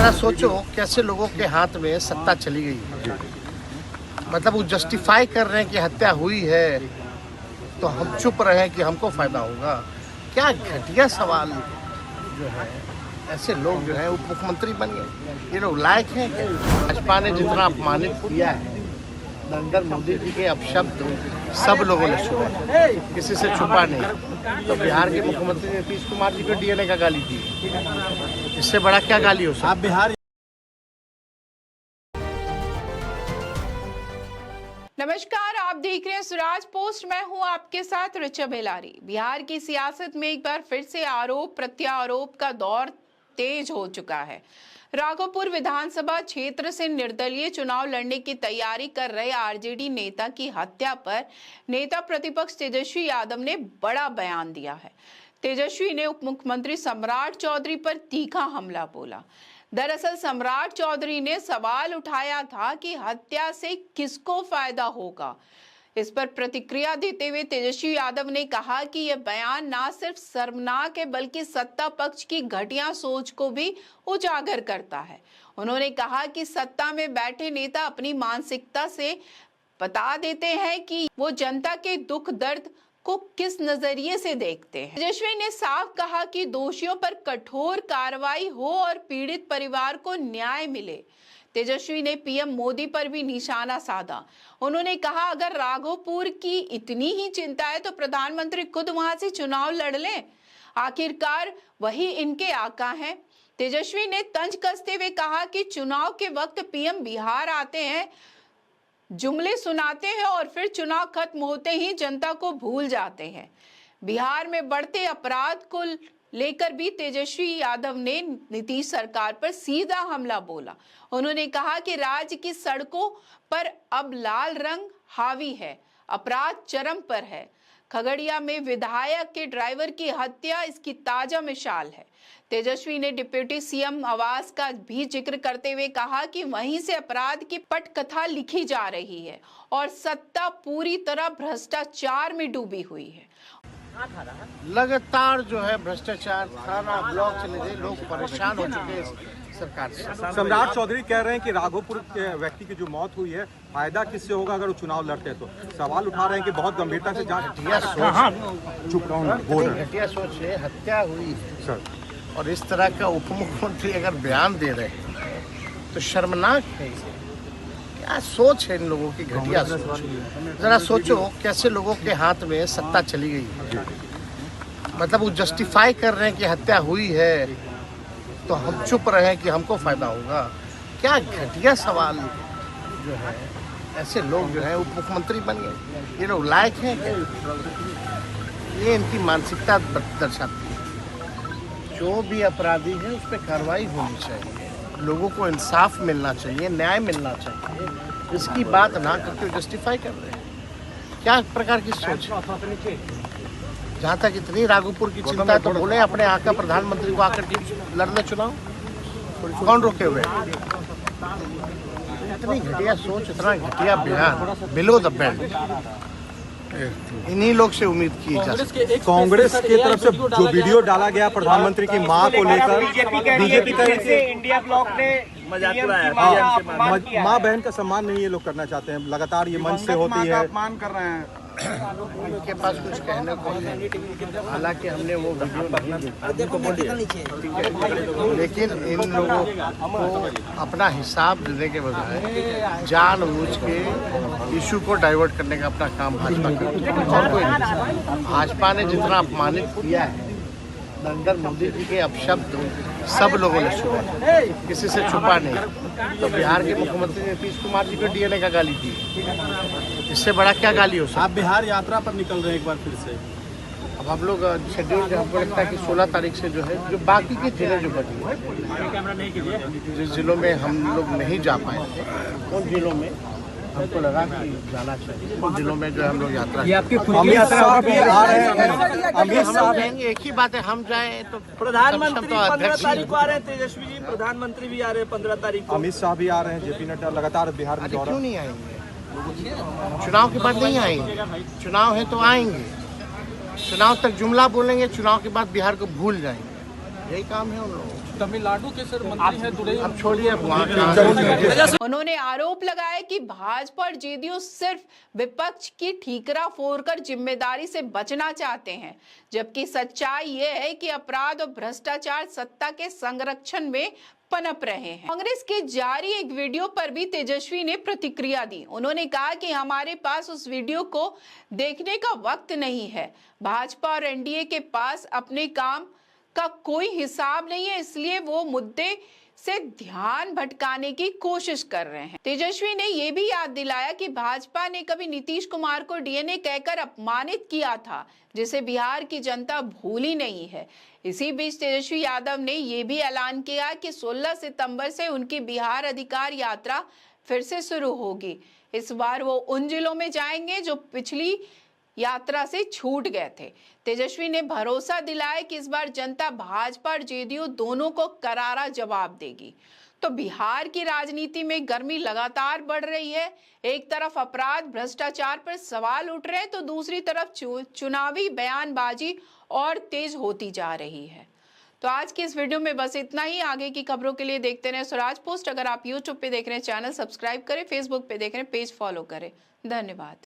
जरा सोचो कैसे लोगों के हाथ में सत्ता चली गई। मतलब वो जस्टिफाई कर रहे हैं कि हत्या हुई है तो हम चुप रहे कि हमको फायदा होगा। क्या घटिया सवाल जो है। ऐसे लोग जो है उप मुख्यमंत्री बन गए, ये लोग लायक हैं क्या? भाजपा ने जितना अपमानित किया है नरेंद्र मोदी जी के अपशब्द सब लोगों ने सुना, किसी से छुपा नहीं। तो बिहार के मुख्यमंत्री नीतीश कुमार जी को डीएनए का गाली दी, इससे बड़ा क्या गाली हो सकता? आप बिहार नमस्कार, आप देख रहे हैं स्वराज पोस्ट। मैं हूं आपके साथ ऋचा बेलारी। बिहार की सियासत में एक बार फिर से आरोप प्रत्यारोप का दौर तेज हो चुका है। राघोपुर विधानसभा क्षेत्र से निर्दलीय चुनाव लड़ने की तैयारी कर रहे आरजेडी नेता की हत्या पर नेता प्रतिपक्ष तेजस्वी यादव ने बड़ा बयान दिया है। तेजस्वी ने उप मुख्यमंत्री सम्राट चौधरी पर तीखा हमला बोला। दरअसल सम्राट चौधरी ने सवाल उठाया था कि हत्या से किसको फायदा होगा। इस पर प्रतिक्रिया देते हुए तेजस्वी यादव ने कहा कि यह बयान ना सिर्फ शर्मनाक है बल्कि सत्ता पक्ष की घटिया सोच को भी उजागर करता है। उन्होंने कहा कि सत्ता में बैठे नेता अपनी मानसिकता से बता देते हैं कि वो जनता के दुख दर्द को किस नजरिए से देखते हैं। तेजस्वी ने साफ कहा कि दोषियों पर कठोर कार्रवाई हो और पीड़ित परिवार को न्याय मिले। तेजस्वी ने पीएम मोदी पर भी निशाना साधा। उन्होंने कहा अगर राघोपुर की इतनी ही चिंता है तो प्रधानमंत्री खुद वहां से चुनाव लड़ लें, आखिरकार वही इनके आका हैं। तेजस्वी ने तंज कसते हुए कहा कि चुनाव के वक्त पीएम बिहार आते हैं, जुमले सुनाते हैं और फिर चुनाव खत्म होते ही जनता को भूल जाते हैं। बिहार में बढ़ते अपराध को लेकर भी तेजस्वी यादव ने नीतीश सरकार पर सीधा हमला बोला। उन्होंने कहा कि राज्य की सड़कों पर अब लाल रंग हावी है, अपराध चरम पर है। खगड़िया में विधायक के ड्राइवर की हत्या इसकी ताजा मिसाल है। तेजस्वी ने डिप्टी सीएम आवास का भी जिक्र करते हुए कहा कि वहीं से अपराध की पटकथा लिखी जा रही है और सत्ता पूरी तरह भ्रष्टाचार में डूबी हुई है। लगातार जो है भ्रष्टाचार, थाना ब्लॉक चले गए, लोग परेशान हो चुके हैं सरकार से। सम्राट चौधरी कह रहे हैं कि राघोपुर के व्यक्ति की जो मौत हुई है फायदा किससे होगा अगर वो चुनाव लड़ते हैं तो। सवाल उठा रहे हैं कि बहुत गंभीरता से जांच। घटिया सोच, चुप रहो, घटिया सोच है। हत्या हुई सर और इस तरह का उप मुख्यमंत्री अगर बयान दे रहे हैं तो शर्मनाक है। क्या सोच है इन लोगों की, घटिया सोच। जरा सोचो कैसे लोगों के हाथ में सत्ता चली गई। मतलब वो जस्टिफाई कर रहे हैं कि हत्या हुई है तो हम चुप रहे कि हमको फायदा होगा। क्या घटिया सवाल जो है। ऐसे लोग जो है उप मुख्यमंत्री बन गए, ये लोग लायक हैं क्या? ये इनकी मानसिकता दर्शाती है। जो भी अपराधी है उस पर कार्रवाई होनी चाहिए, लोगों को इंसाफ मिलना चाहिए, न्याय मिलना चाहिए। इसकी बात ना करके जस्टिफाई कर रहे हैं। क्या प्रकार की सोच है? जहाँ तक इतनी राघोपुर की चिंता है तो बोले अपने आका प्रधानमंत्री को आकर लड़ने चुनाव, कौन रोके हुए? इतनी घटिया सोच, इतना घटिया बयान, बिलो द बेल्ट। इन्हीं लोग से उम्मीद की जा सकती है। कांग्रेस की तरफ से जो वीडियो डाला गया प्रधानमंत्री की मां को लेकर, बीजेपी का इंडिया ब्लॉक ने मजाक उड़ाया, मां बहन का सम्मान नहीं ये लोग करना चाहते हैं। लगातार ये मंच से होती है, अपमान कर रहे हैं। इनके पास कुछ कहने को है, हालांकि हमने वो वीडियो नहीं देखा, लेकिन इन लोगों को अपना हिसाब देने के बजाय जानबूझ के इशू को डाइवर्ट करने का अपना काम भाजपा करती है और कोई नहीं। भाजपा ने जितना अपमानित किया है नरेंद्र मोदी जी के अपशब्द सब लोगों ने सुना, किसी से छुपा नहीं। तो बिहार के मुख्यमंत्री नीतीश कुमार जी को डीएनए का गाली दी, इससे बड़ा क्या गाली हो सकता? आप बिहार यात्रा पर निकल रहे हैं एक बार फिर से। अब हम लोग शेड्यूल हमको लगता है कि 16 तारीख से जो है जो बाकी के जिले जो बची है, जिस जिलों में हम लोग नहीं जा पाए थे उन जिलों में हमको लगा कि जाना चाहिए। उन जिलों में जो हम लोग यात्रा, अमित साहब भी आ रहे हैं। अमित साहब जाएंगे, एक ही बात है, हम जाए तो प्रधानमंत्री 15 तारीख को आ रहे हैं। तेजस्वी जी प्रधानमंत्री भी आ रहे हैं 15 तारीख को। अमित शाह भी आ रहे हैं, जेपी नड्डा लगातार बिहार में क्यों नहीं आएंगे? चुनाव के बाद नहीं आएंगे, चुनाव है तो आएंगे। चुनाव तक जुमला बोलेंगे, चुनाव के बाद बिहार को भूल जाएंगे। यही काम है उन लोगों का। तमिलनाडु के सर मंत्री हैं दुरई। अब छोड़िए अब वहाँ का। उन्होंने आरोप लगाया कि भाजपा और जेडीयू सिर्फ विपक्ष की ठीकरा फोड़कर जिम्मेदारी से बचना चाहते हैं, जबकि सच्चाई ये है कि अपराध और भ्रष्टाचार सत्ता के संरक्षण में पनप रहे हैं। कांग्रेस के जारी एक वीडियो पर भी तेजस्वी ने प्रतिक्रिया दी। उन्होंने कहा कि हमारे पास उस वीडियो को देखने का वक्त नहीं है। भाजपा और एनडीए के पास अपने काम का कोई हिसाब नहीं है, इसलिए वो मुद्दे से ध्यान भटकाने की कोशिश कर रहे हैं। तेजस्वी ने यह भी याद दिलाया कि भाजपा ने कभी नीतीश कुमार को डीएनए कहकर अपमानित किया था, जिसे बिहार की जनता भूली नहीं है। इसी बीच तेजस्वी यादव ने यह भी ऐलान किया कि 16 सितंबर से उनकी बिहार अधिकार यात्रा फिर से शुरू होगी। इस बार वो उन जिलों में जाएंगे जो पिछली यात्रा से छूट गए थे। तेजस्वी ने भरोसा दिलाया कि इस बार जनता भाजपा और जेडीयू दोनों को करारा जवाब देगी। तो बिहार की राजनीति में गर्मी लगातार बढ़ रही है। एक तरफ अपराध भ्रष्टाचार पर सवाल उठ रहे हैं, तो दूसरी तरफ चुनावी बयानबाजी और तेज होती जा रही है। तो आज की इस वीडियो में बस इतना ही। आगे की खबरों के लिए देखते रहे स्वराज पोस्ट। अगर आप यूट्यूब पे देख रहे हैं चैनल सब्सक्राइब करें, फेसबुक पे देख रहे हैं पेज फॉलो करें। धन्यवाद।